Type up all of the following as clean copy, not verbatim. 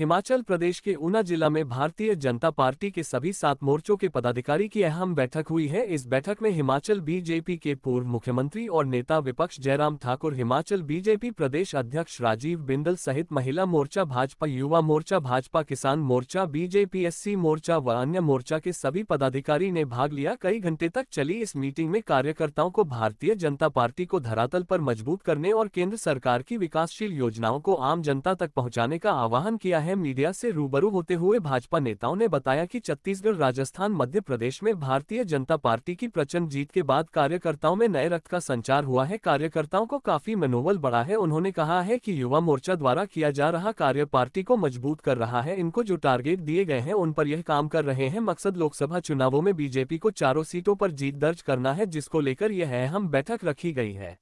हिमाचल प्रदेश के ऊना जिला में भारतीय जनता पार्टी के सभी 7 मोर्चों के पदाधिकारी की अहम बैठक हुई है। इस बैठक में हिमाचल बीजेपी के पूर्व मुख्यमंत्री और नेता विपक्ष जयराम ठाकुर, हिमाचल बीजेपी प्रदेश अध्यक्ष राजीव बिंदल सहित महिला मोर्चा, भाजपा युवा मोर्चा, भाजपा किसान मोर्चा, बीजेपी एससी मोर्चा व अन्य मोर्चा के सभी पदाधिकारी ने भाग लिया। कई घंटे तक चली इस मीटिंग में कार्यकर्ताओं को भारतीय जनता पार्टी को धरातल पर मजबूत करने और केंद्र सरकार की विकासशील योजनाओं को आम जनता तक पहुंचाने का आह्वान किया है। मीडिया से रूबरू होते हुए भाजपा नेताओं ने बताया कि छत्तीसगढ़, राजस्थान, मध्य प्रदेश में भारतीय जनता पार्टी की प्रचंड जीत के बाद कार्यकर्ताओं में नए रक्त का संचार हुआ है। कार्यकर्ताओं को काफी मनोबल बढ़ा है। उन्होंने कहा है कि युवा मोर्चा द्वारा किया जा रहा कार्य पार्टी को मजबूत कर रहा है। इनको जो टारगेट दिए गए हैं उन पर यह काम कर रहे हैं। मकसद लोकसभा चुनावों में बीजेपी को 4 सीटों पर जीत दर्ज करना है, जिसको लेकर यह अहम बैठक रखी गई है।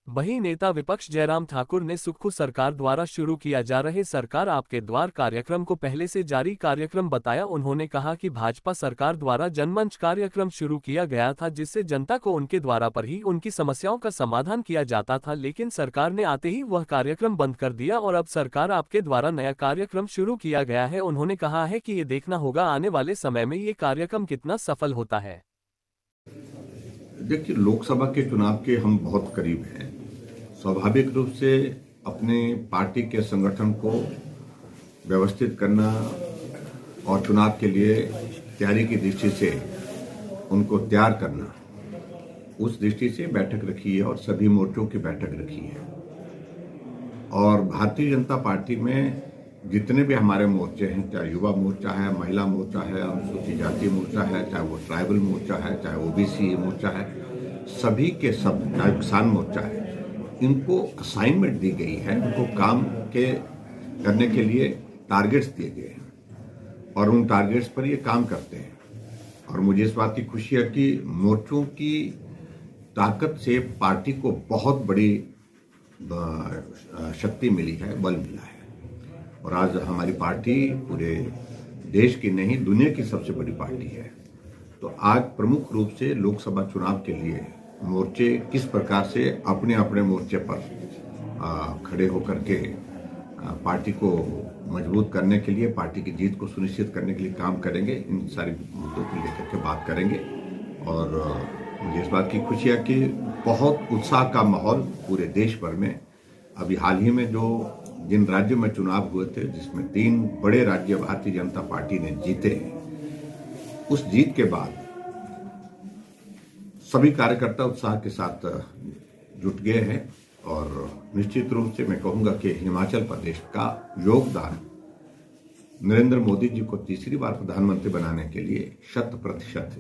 वहीं नेता विपक्ष जयराम ठाकुर ने सुक्खू सरकार द्वारा शुरू किया जा रहे सरकार आपके द्वार कार्यक्रम को पहले से जारी कार्यक्रम बताया। उन्होंने कहा कि भाजपा सरकार द्वारा जनमंच कार्यक्रम शुरू किया गया था, जिससे जनता को उनके द्वारा पर ही उनकी समस्याओं का समाधान किया जाता था, लेकिन सरकार ने आते ही वह कार्यक्रम बंद कर दिया और अब सरकार आपके द्वारा नया कार्यक्रम शुरू किया गया है। उन्होंने कहा है कि ये देखना होगा आने वाले समय में ये कार्यक्रम कितना सफल होता है। देखिए, लोकसभा के चुनाव के हम बहुत करीब हैं। स्वाभाविक रूप से अपने पार्टी के संगठन को व्यवस्थित करना और चुनाव के लिए तैयारी की दृष्टि से उनको तैयार करना, उस दृष्टि से बैठक रखी है और सभी मोर्चों की बैठक रखी है। और भारतीय जनता पार्टी में जितने भी हमारे मोर्चे हैं, चाहे युवा मोर्चा है, महिला मोर्चा है, अनुसूचित जाति मोर्चा है, चाहे वो ट्राइबल मोर्चा है, चाहे ओबीसी मोर्चा है, सभी के सब, चाहे किसान मोर्चा है, इनको असाइनमेंट दी गई है। उनको काम करने के लिए टारगेट्स दिए गए हैं और उन टारगेट्स पर ये काम करते हैं। और मुझे इस बात की खुशी है कि मोर्चों की ताकत से पार्टी को बहुत बड़ी शक्ति मिली है, बल मिला है। और आज हमारी पार्टी पूरे देश की नहीं, दुनिया की सबसे बड़ी पार्टी है। तो आज प्रमुख रूप से लोकसभा चुनाव के लिए मोर्चे किस प्रकार से अपने अपने मोर्चे पर खड़े होकर के पार्टी को मजबूत करने के लिए, पार्टी की जीत को सुनिश्चित करने के लिए काम करेंगे, इन सारे मुद्दों को लेकर के बात करेंगे। और मुझे इस बात की खुशी है कि बहुत उत्साह का माहौल पूरे देश भर में। अभी हाल ही में जिन राज्यों में चुनाव हुए थे, जिसमें 3 बड़े राज्य भारतीय जनता पार्टी ने जीते, उस जीत के बाद सभी कार्यकर्ता उत्साह के साथ जुट गए हैं। और निश्चित रूप से मैं कहूंगा कि हिमाचल प्रदेश का योगदान नरेंद्र मोदी जी को तीसरी बार प्रधानमंत्री बनाने के लिए 100%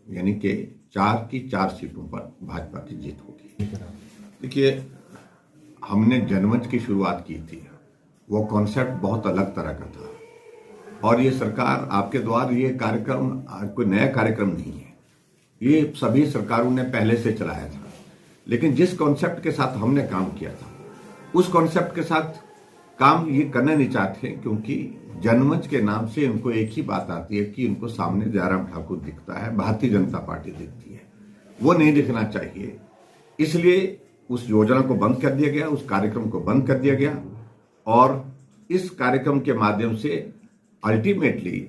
यानी कि 4 की 4 सीटों पर भाजपा की जीत होगी। देखिए, हमने जनमंच की शुरुआत की थी, वो कॉन्सेप्ट बहुत अलग तरह का था। और ये सरकार आपके द्वार, ये कार्यक्रम कोई नया कार्यक्रम नहीं है, ये सभी सरकारों ने पहले से चलाया था। लेकिन जिस कॉन्सेप्ट के साथ हमने काम किया था, उस कॉन्सेप्ट के साथ काम ये करना नहीं चाहते, क्योंकि जनमंच के नाम से इनको एक ही बात आती है कि इनको सामने जयराम ठाकुर दिखता है, भारतीय जनता पार्टी दिखती है। वो नहीं दिखना चाहिए, इसलिए उस योजना को बंद कर दिया गया, उस कार्यक्रम को बंद कर दिया गया। और इस कार्यक्रम के माध्यम से अल्टीमेटली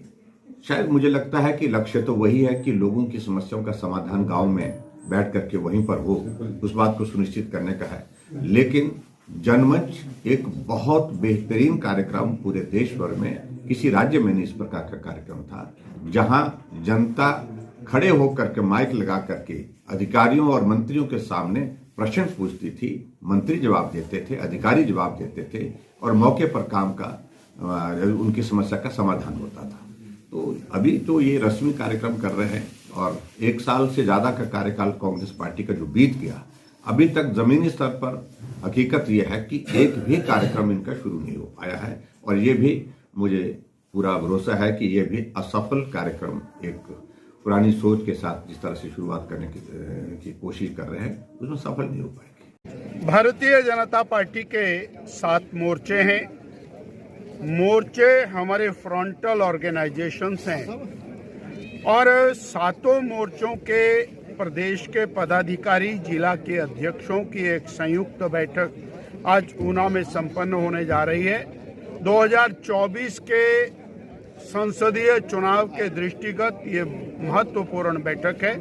शायद मुझे लगता है कि लक्ष्य तो वही है कि लोगों की समस्याओं का समाधान गांव में बैठ करके वहीं पर हो, उस बात को सुनिश्चित करने का है। लेकिन जनमंच एक बहुत बेहतरीन कार्यक्रम पूरे देश भर में, किसी राज्य में नहीं इस प्रकार का कार्यक्रम था, जहां जनता खड़े होकर के माइक लगा करके अधिकारियों और मंत्रियों के सामने प्रश्न पूछती थी, मंत्री जवाब देते थे, अधिकारी जवाब देते थे और मौके पर काम का उनकी समस्या का समाधान होता था। तो अभी तो ये रस्मी कार्यक्रम कर रहे हैं और 1 साल से ज्यादा का कार्यकाल कांग्रेस पार्टी का जो बीत गया, अभी तक जमीनी स्तर पर हकीकत यह है कि एक भी कार्यक्रम इनका शुरू नहीं हो पाया है। और ये भी मुझे पूरा भरोसा है कि ये भी असफल कार्यक्रम, एक पुरानी सोच के साथ जिस तरह से शुरुआत करने की कोशिश कर रहे हैं, उसमें सफल नहीं हो पाएंगे। भारतीय जनता पार्टी के 7 मोर्चे हैं। मोर्चे हमारे फ्रंटल ऑर्गेनाइजेशंस हैं और 7 मोर्चों के प्रदेश के पदाधिकारी, जिला के अध्यक्षों की एक संयुक्त बैठक आज ऊना में संपन्न होने जा रही है। 2024 के संसदीय चुनाव के दृष्टिगत ये महत्वपूर्ण बैठक है।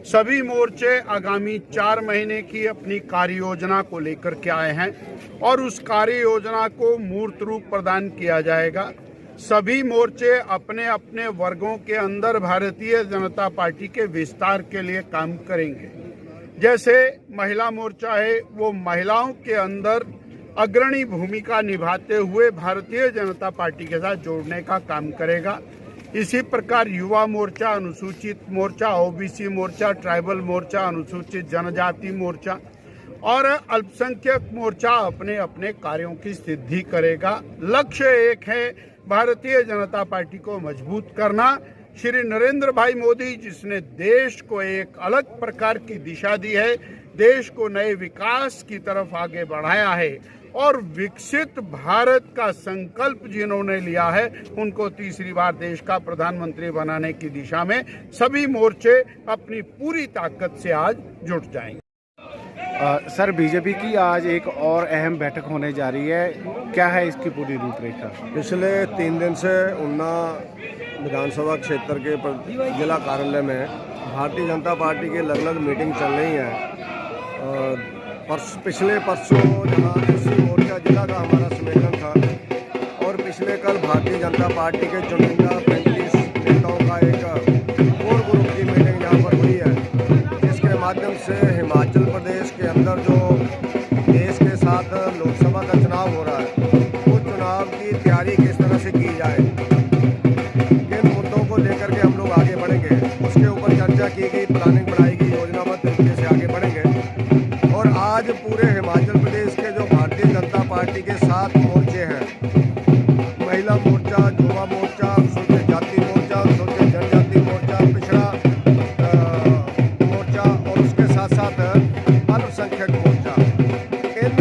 सभी मोर्चे आगामी 4 महीने की अपनी कार्य योजना को लेकर के आए हैं और उस कार्य योजना को मूर्त रूप प्रदान किया जाएगा। सभी मोर्चे अपने अपने वर्गों के अंदर भारतीय जनता पार्टी के विस्तार के लिए काम करेंगे। जैसे महिला मोर्चा है, वो महिलाओं के अंदर अग्रणी भूमिका निभाते हुए भारतीय जनता पार्टी के साथ जोड़ने का काम करेगा। इसी प्रकार युवा मोर्चा, अनुसूचित मोर्चा, ओबीसी मोर्चा, ट्राइबल मोर्चा, अनुसूचित जनजाति मोर्चा और अल्पसंख्यक मोर्चा अपने अपने कार्यों की सिद्धि करेगा। लक्ष्य एक है, भारतीय जनता पार्टी को मजबूत करना। श्री नरेंद्र भाई मोदी जिसने देश को एक अलग प्रकार की दिशा दी है, देश को नए विकास की तरफ आगे बढ़ाया है और विकसित भारत का संकल्प जिन्होंने लिया है, उनको तीसरी बार देश का प्रधानमंत्री बनाने की दिशा में सभी मोर्चे अपनी पूरी ताकत से आज जुट जाएंगे। सर, बीजेपी की आज एक और अहम बैठक होने जा रही है, क्या है इसकी पूरी रूपरेखा? पिछले 3 दिन से उन्ना विधानसभा क्षेत्र के जिला कार्यालय में भारतीय जनता पार्टी की अलग अलग मीटिंग चल रही है। पिछले परसों जहाँ एससी मोर्चा जिला का हमारा सम्मेलन था और पिछले कल भारतीय जनता पार्टी के चुनिंदा 35 नेताओं का एक कोर ग्रुप की मीटिंग यहाँ पर हुई है, जिसके माध्यम से हिमाचल प्रदेश के अंदर जो देश के साथ लोकसभा का चुनाव हो रहा है, उस चुनाव की तैयारी किस तरह से की जाए, किन मुद्दों को लेकर के हम लोग आगे बढ़ेंगे, उसके ऊपर चर्चा की गई, प्लानिंग बनाई गई, योजनाबद्ध तरीके से आगे बढ़ेंगे। और आज पूरे हिमाचल प्रदेश के जो भारतीय जनता पार्टी के 7 मोर्चे हैं, महिला मोर्चा, युवा मोर्चा, अनुसूचित जाति मोर्चा, अनुसूचित जनजाति मोर्चा, पिछड़ा मोर्चा और उसके साथ साथ अल्पसंख्यक मोर्चा, इन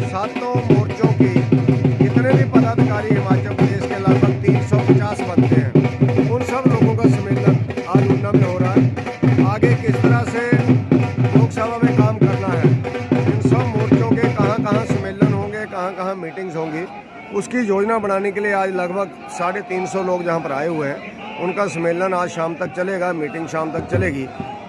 7 मोर्चों की जितने भी पदाधिकारी हिमाचल प्रदेश के लगभग 350 बनते हैं, उन सब लोगों का सम्मेलन आज ऊना में हो रहा है। आगे किस तरह से लोकसभा में काम करना है, इन सब मोर्चों के कहाँ सम्मेलन होंगे, कहाँ मीटिंग्स होंगी, उसकी योजना बनाने के लिए आज लगभग 350 लोग जहाँ पर आए हुए हैं, उनका सम्मेलन आज शाम तक चलेगा, मीटिंग शाम तक चलेगी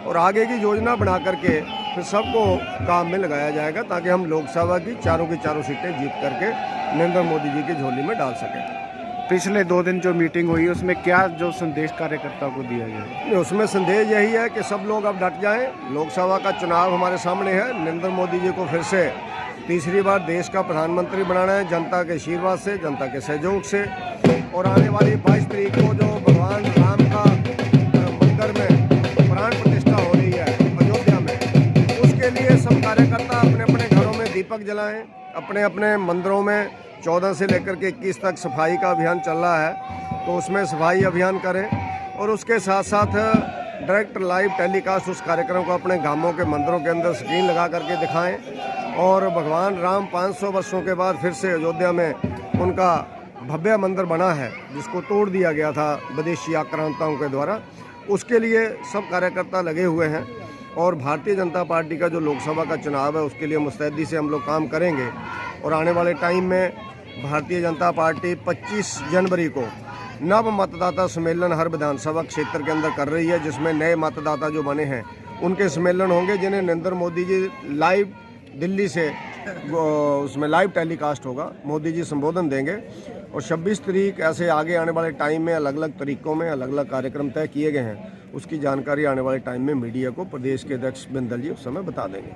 और आगे की योजना बना करके फिर सबको काम में लगाया जाएगा ताकि हम लोकसभा की चारों सीटें जीत करके नरेंद्र मोदी जी की झोली में डाल सकें। पिछले 2 दिन जो मीटिंग हुई उसमें क्या जो संदेश कार्यकर्ताओं को दिया गया? उसमें संदेश यही है कि सब लोग अब डट जाएं। लोकसभा का चुनाव हमारे सामने है, नरेंद्र मोदी जी को फिर से तीसरी बार देश का प्रधानमंत्री बनाना है, जनता के आशीर्वाद से, जनता के सहयोग से। और आने वाली 22 तारीख को जो भगवान राम का मंदिर में प्राण प्रतिष्ठा हो रही है अयोध्या में, उसके लिए सब कार्यकर्ता अपने अपने घरों में दीपक जलाएं, अपने अपने मंदिरों में 14 से लेकर के 21 तक सफाई का अभियान चल रहा है, तो उसमें सफाई अभियान करें और उसके साथ साथ डायरेक्ट लाइव टेलीकास्ट उस कार्यक्रम को अपने गांवों के मंदिरों के अंदर स्क्रीन लगा करके दिखाएं। और भगवान राम 500 वर्षों के बाद फिर से अयोध्या में उनका भव्य मंदिर बना है, जिसको तोड़ दिया गया था विदेशी आक्रांताओं के द्वारा, उसके लिए सब कार्यकर्ता लगे हुए हैं। और भारतीय जनता पार्टी का जो लोकसभा का चुनाव है उसके लिए मुस्तैदी से हम लोग काम करेंगे। और आने वाले टाइम में भारतीय जनता पार्टी 25 जनवरी को नव मतदाता सम्मेलन हर विधानसभा क्षेत्र के अंदर कर रही है, जिसमें नए मतदाता जो बने हैं उनके सम्मेलन होंगे, जिन्हें नरेंद्र मोदी जी लाइव दिल्ली से उसमें लाइव टेलीकास्ट होगा, मोदी जी संबोधन देंगे। और 26 तारीख ऐसे आगे आने वाले टाइम में अलग अलग तरीकों में अलग अलग कार्यक्रम तय किए गए हैं, उसकी जानकारी आने वाले टाइम में मीडिया को प्रदेश के अध्यक्ष बिंदल जी उस समय बता देंगे।